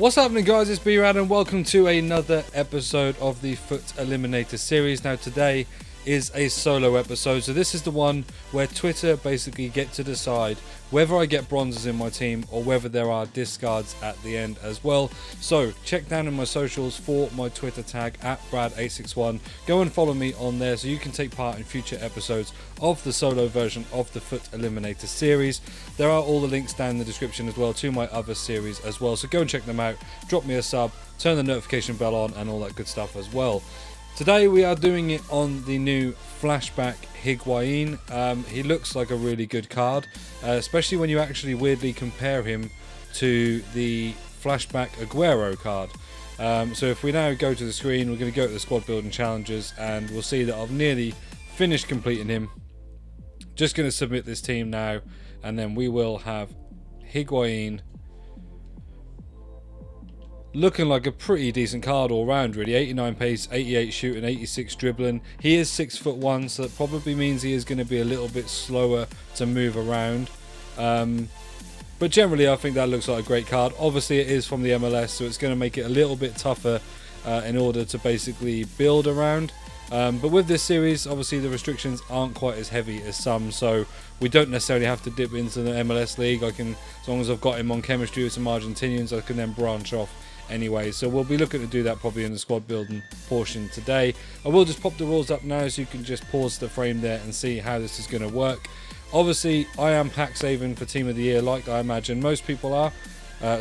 What's happening, guys? It's B-RAD and welcome to another episode of the Fut Eliminator series. Now today is a solo episode, so this is the one where Twitter basically get to decide whether I get bronzes in my team or whether there are discards at the end as well. So check down in my socials for my Twitter tag at Brad861. Go and follow me on there so you can take part in future episodes of the solo version of the Fut Eliminator series. There are all the links down in the description as well to my other series as well, so go and check them out. Drop me a sub, turn the notification bell on and all that good stuff as well. Today we are doing it on the new Flashback Higuain. He looks like a really good card, especially when you actually weirdly compare him to the Flashback Aguero card. So if we now go to the screen, we're going to go to the squad building challenges and we'll see that I've nearly finished completing him. Just going to submit this team now and then we will have Higuain looking like a pretty decent card all round, really. 89 pace, 88 shooting, 86 dribbling. He is 6'1", so that probably means he is going to be a little bit slower to move around. But generally, I think that looks like a great card. Obviously, it is from the MLS, so it's going to make it a little bit tougher in order to basically build around. But with this series, obviously, the restrictions aren't quite as heavy as some, so we don't necessarily have to dip into the MLS league. I can, as long as I've got him on chemistry with some Argentinians, I can then branch off anyway. So we'll be looking to do that probably in the squad building portion today. I will just pop the rules up now so you can just pause the frame there and see how this is going to work. Obviously, I am pack saving for Team of the Year like I imagine most people are.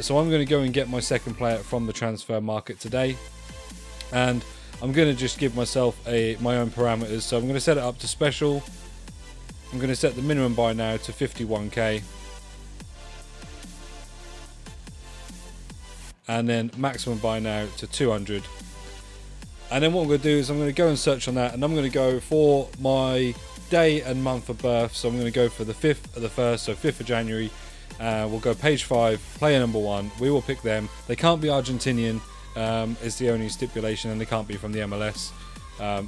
So I'm going to go and get my second player from the transfer market today. And I'm going to just give myself my own parameters. So I'm going to set it up to special. I'm going to set the minimum buy now to 51k. And then maximum buy now to 200. And then what I'm going to do is I'm going to go and search on that, and I'm going to go for my day and month of birth. So I'm going to go for the 5th of the 1st, so 5th of January. We'll go page 5, player number 1. We will pick them. They can't be Argentinian, is the only stipulation, and they can't be from the MLS,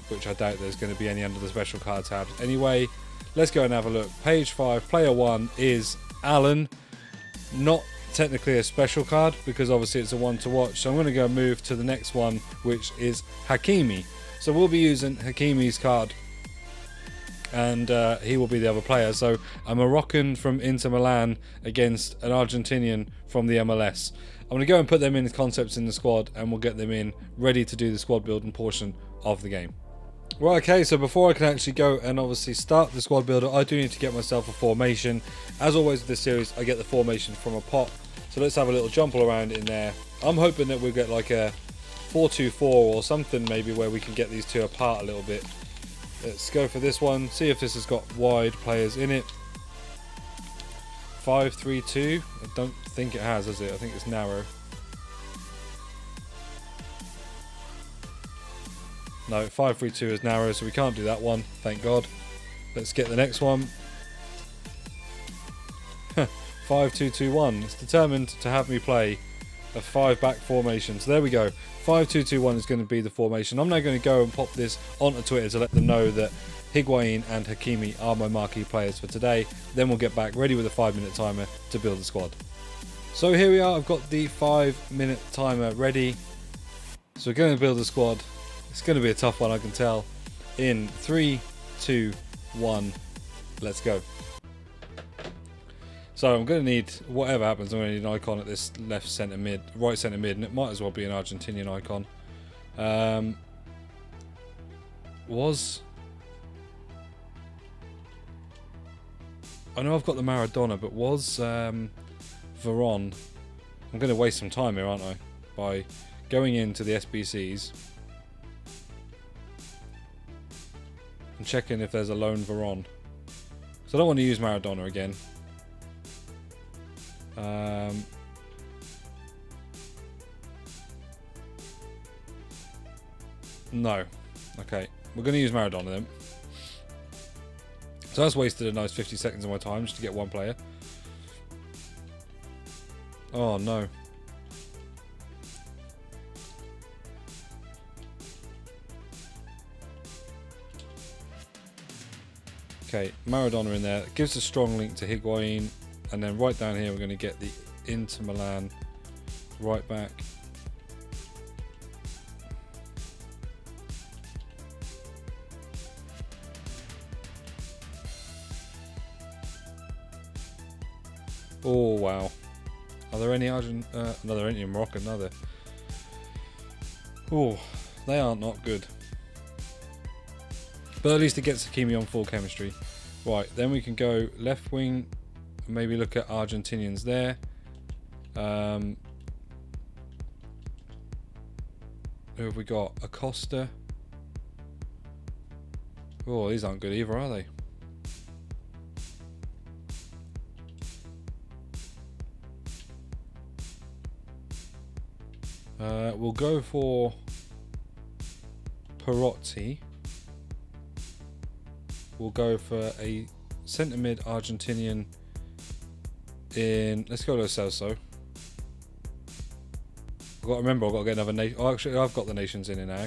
which I doubt there's going to be any under the special card tabs. Anyway, let's go and have a look. Page 5, player 1 is Alan. Not technically a special card because obviously it's a one to watch, so I'm going to go move to the next one, which is Hakimi. So we'll be using Hakimi's card and he will be the other player. So a Moroccan from Inter Milan against an Argentinian from the MLS. I'm going to go and put them in as concepts in the squad and we'll get them in ready to do the squad building portion of the game. Right, okay, so before I can actually go and obviously start the squad builder, I do need to get myself a formation. As always with this series, I get the formation from a pot. So let's have a little jumble around in there. I'm hoping that we'll get like a 4-2-4 or something maybe where we can get these two apart a little bit. Let's go for this one, see if this has got wide players in it. 5-3-2, I don't think it has it? I think it's narrow. No, 5-3-2 is narrow, so we can't do that one, thank God. Let's get the next one. 5-2-2-1. It's determined to have me play a 5-back formation. So there we go. 5-2-2-1 is going to be the formation. I'm now going to go and pop this onto Twitter to let them know that Higuain and Hakimi are my marquee players for today. Then we'll get back ready with a 5-minute timer to build the squad. So here we are. I've got the 5-minute timer ready. So we're going to build the squad. It's going to be a tough one, I can tell. In 3, 2, 1, let's go. So I'm going to need, whatever happens, I'm going to need an icon at this left centre mid, right centre mid, and it might as well be an Argentinian icon. I know I've got the Maradona, but was Veron? I'm going to waste some time here, aren't I? By going into the SBCs and checking if there's a lone Veron. So I don't want to use Maradona again. No. Okay. We're going to use Maradona then. So that's wasted a nice 50 seconds of my time just to get one player. Oh no. Okay, Maradona in there. It gives a strong link to Higuain. And then right down here we're going to get the Inter Milan right back. Oh wow. Are there any Argent? No, there ain't in Morocco, are there? Oh, they are not good. But at least it gets Hakimi on full chemistry. Right, then we can go left wing. Maybe look at Argentinians there. Who have we got? Acosta. Oh, these aren't good either, are they? We'll go for Perotti. We'll go for a centre mid Argentinian in. Let's go to Celso. I've got to remember, I've got to get another nation. Oh, actually, I've got the nations in it now.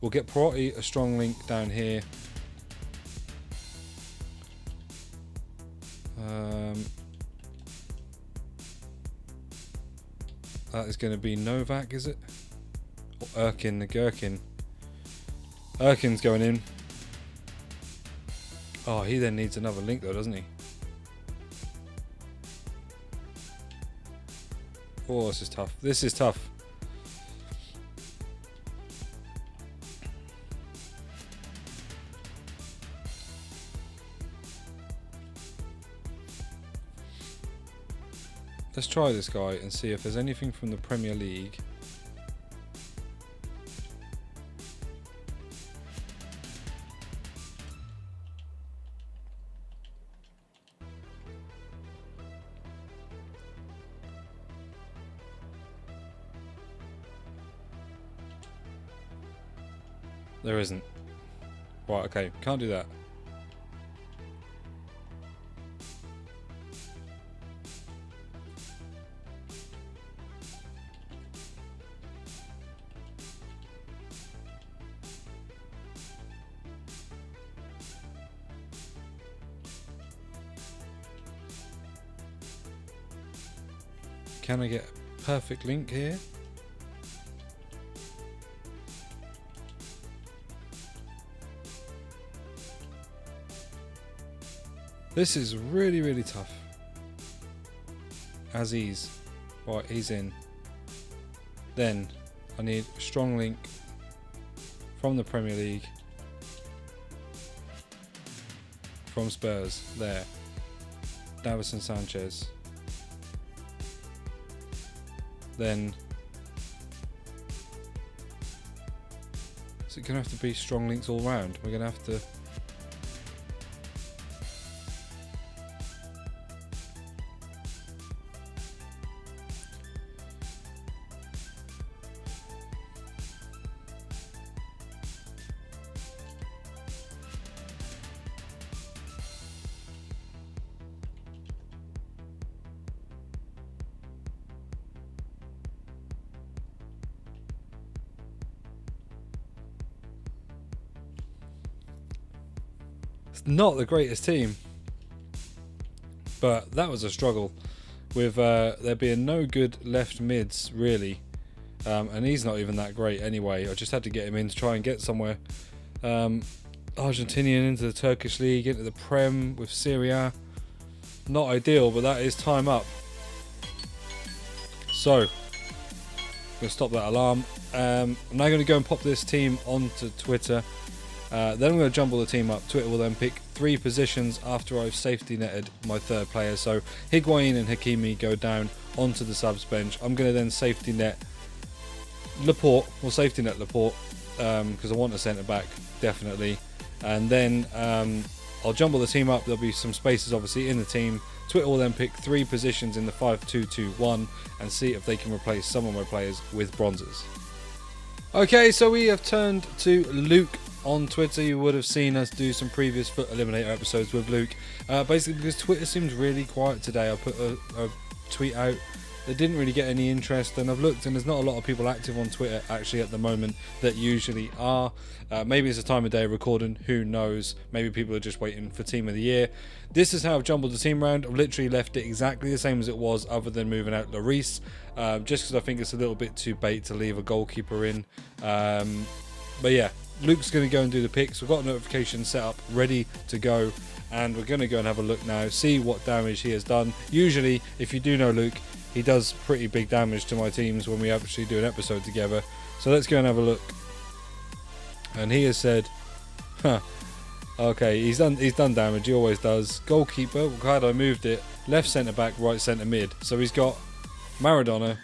We'll get Perotti, a strong link down here. That is going to be Novak, is it? Or Erkin, the Gherkin. Erkin's going in. Oh, he then needs another link though, doesn't he? Oh, this is tough. This is tough. Let's try this guy and see if there's anything from the Premier League. There isn't. Right, okay, can't do that. Can I get a perfect link here? This is really, really tough. Aziz. Right, he's in. Then I need a strong link from the Premier League. From Spurs. There. Davison Sanchez. Then is it going to have to be strong links all round? We're going to have to. Not the greatest team, but that was a struggle with there being no good left mids really, and he's not even that great anyway. I just had to get him in to try and get somewhere. Argentinian into the Turkish league, into the Prem with Syria. Not ideal, but that is time up. So I'm gonna stop that alarm. I'm now going to go and pop this team onto Twitter. Then I'm going to jumble the team up. Twitter will then pick 3 positions after I've safety netted my third player. So Higuain and Hakimi go down onto the subs bench. I'm going to then safety net Laporte. We'll safety net Laporte because I want a centre back definitely. And then I'll jumble the team up. There'll be some spaces obviously in the team. Twitter will then pick 3 positions in the 5-2-2-1 and see if they can replace some of my players with bronzes. Okay, so we have turned to Luke on Twitter. You would have seen us do some previous Fut Eliminator episodes with Luke. Basically because Twitter seems really quiet today. I put a tweet out they didn't really get any interest, and I've looked and there's not a lot of people active on Twitter actually at the moment that usually are. Maybe it's a time of day recording, who knows, maybe people are just waiting for Team of the Year. This is how I've jumbled the team around. I've literally left it exactly the same as it was, other than moving out Lloris, just because I think it's a little bit too bait to leave a goalkeeper in. But yeah, Luke's going to go and do the picks. We've got a notification set up, ready to go, and we're going to go and have a look now, see what damage he has done. Usually, if you do know Luke, he does pretty big damage to my teams when we actually do an episode together. So let's go and have a look. And he has said, okay, he's done damage. He always does. Goalkeeper, glad I moved it. Left centre back, right centre mid. So he's got Maradona,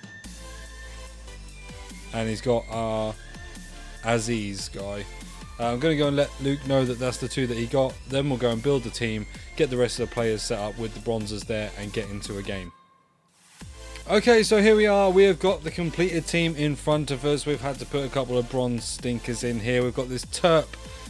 and he's got our Aziz guy. I'm going to go and let Luke know that that's the two that he got. Then we'll go and build the team, get the rest of the players set up with the bronzes there, and get into a game. Okay, so here we are. We have got the completed team in front of us. We've had to put a couple of bronze stinkers in here. We've got this Terp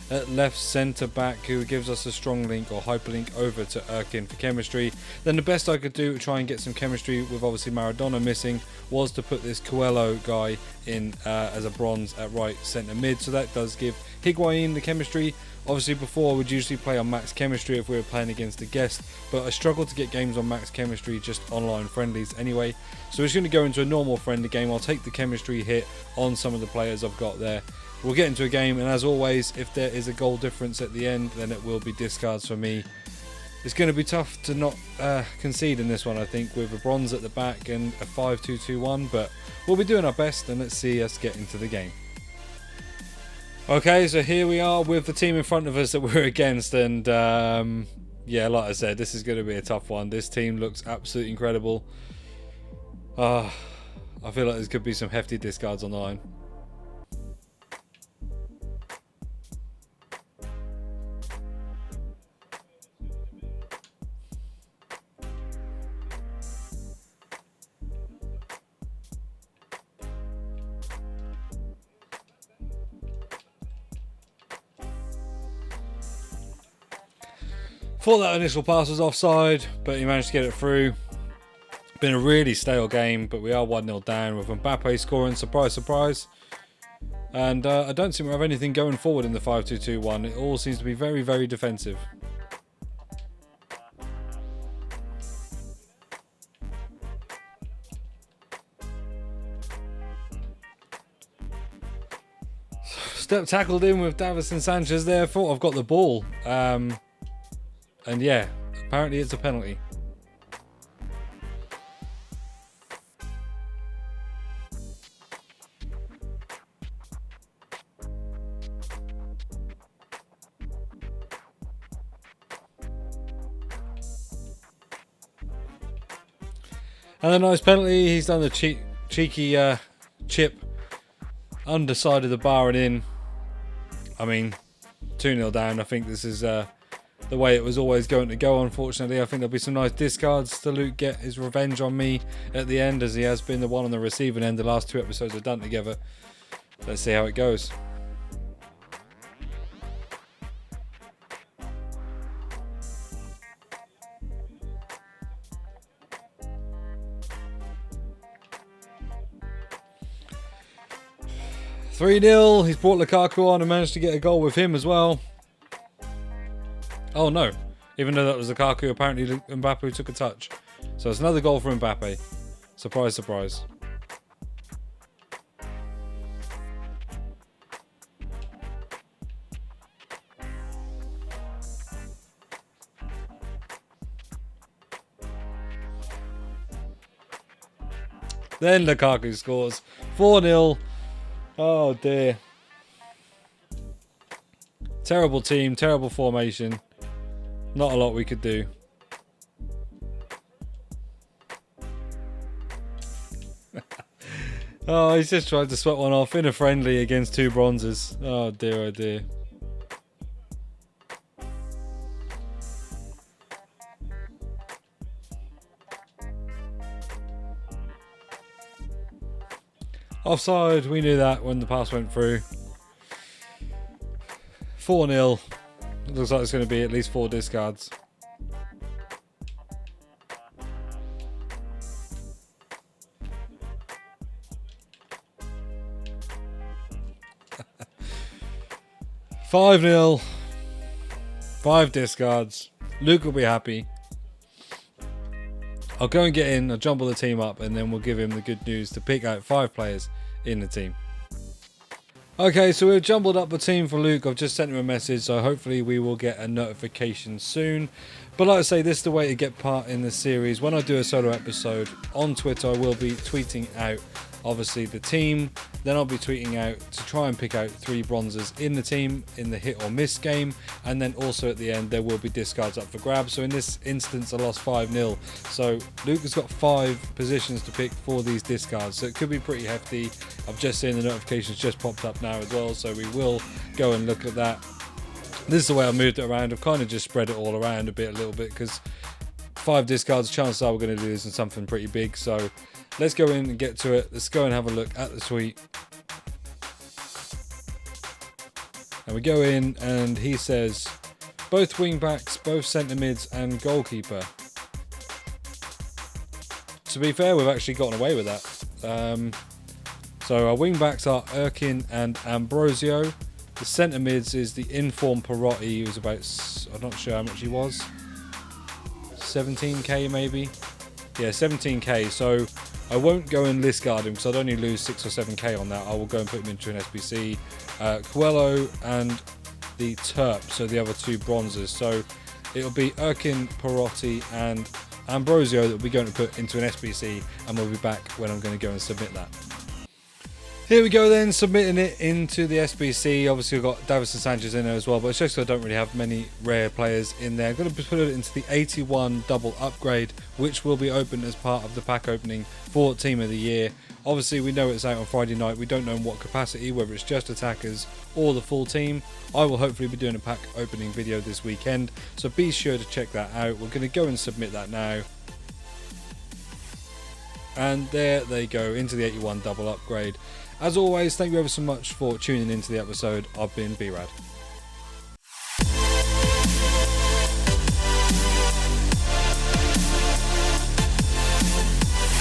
at left centre back, who gives us a strong link or hyperlink over to Erkin for chemistry. Then the best I could do to try and get some chemistry with obviously Maradona missing was to put this Coelho guy in as a bronze at right centre mid. So that does give Higuain the chemistry. Obviously before I would usually play on max chemistry if we were playing against a guest, but I struggled to get games on max chemistry, just online friendlies anyway. So we're just going to go into a normal friendly game. I'll take the chemistry hit on some of the players I've got there. We'll get into a game, and as always, if there is a goal difference at the end, then it will be discards for me. It's going to be tough to not concede in this one, I think, with a bronze at the back and a 5-2-2-1, but we'll be doing our best, and let's see us get into the game. Okay, so here we are with the team in front of us that we're against, and yeah, like I said, this is going to be a tough one. This team looks absolutely incredible. I feel like there could be some hefty discards on the line. Thought that initial pass was offside, but he managed to get it through. Been a really stale game, but we are 1-0 down with Mbappe scoring, surprise, surprise. And I don't seem to have anything going forward in the 5-2-2-1. It all seems to be very, very defensive. Step tackled in with Davison Sanchez there. Thought I've got the ball. And yeah, apparently it's a penalty. And a nice penalty. He's done the cheeky chip underside of the bar and in. I mean, 2-0 down. I think this is the way it was always going to go, unfortunately. I think there'll be some nice discards to Luke get his revenge on me at the end, as he has been the one on the receiving end the last 2 episodes we've done together. Let's see how it goes. (3-0). He's brought Lukaku on and managed to get a goal with him as well. Oh no, even though that was Lukaku, apparently Mbappe took a touch. So it's another goal for Mbappe. Surprise, surprise. Then Lukaku scores. 4-0. Oh dear. Terrible team, terrible formation. Not a lot we could do. Oh, he's just tried to sweat one off in a friendly against 2 bronzes. Oh dear, oh dear. Offside, we knew that when the pass went through. 4-0. Looks like it's going to be at least 4 discards. 5-0. 5 discards. Luke will be happy. I'll go and get in, I'll jumble the team up, and then we'll give him the good news to pick out 5 players in the team. Okay, so we've jumbled up the team for Luke. I've just sent him a message, so hopefully we will get a notification soon. But like I say, this is the way to get part in the series. When I do a solo episode on Twitter, I will be tweeting out, obviously, the team. Then I'll be tweeting out to try and pick out 3 bronzes in the team in the hit or miss game. And then also at the end, there will be discards up for grabs. So in this instance, I lost 5-0. So Luke has got 5 positions to pick for these discards. So it could be pretty hefty. I've just seen the notifications just popped up now as well. So we will go and look at that. This is the way I moved it around. I've kind of just spread it all around a little bit, because 5 discards, chances are we're going to do this in something pretty big. So let's go in and get to it. Let's go and have a look at the tweet. And we go in and he says, both wing backs, both centre mids and goalkeeper. To be fair, we've actually gotten away with that. So our wing backs are Erkin and Ambrosio. The centre mids is the informed Perotti, who's about, I'm not sure how much he was, 17k maybe? Yeah, 17k, so I won't go and list guard him because I'd only lose 6 or 7k on that. I will go and put him into an SBC. Coelho and the Terp, so the other 2 bronzes. So it'll be Erkin, Perotti and Ambrosio that we're going to put into an SBC, and we'll be back when I'm going to go and submit that. Here we go then, submitting it into the SBC. Obviously we've got Davison Sanchez in there as well, but it's just because I don't really have many rare players in there. I'm going to put it into the 81 double upgrade, which will be opened as part of the pack opening for Team of the Year. Obviously we know it's out on Friday night. We don't know in what capacity, whether it's just attackers or the full team. I will hopefully be doing a pack opening video this weekend, so be sure to check that out. We're going to go and submit that now. And there they go, into the 81 double upgrade. As always, thank you ever so much for tuning into the episode. I've been B-RAD.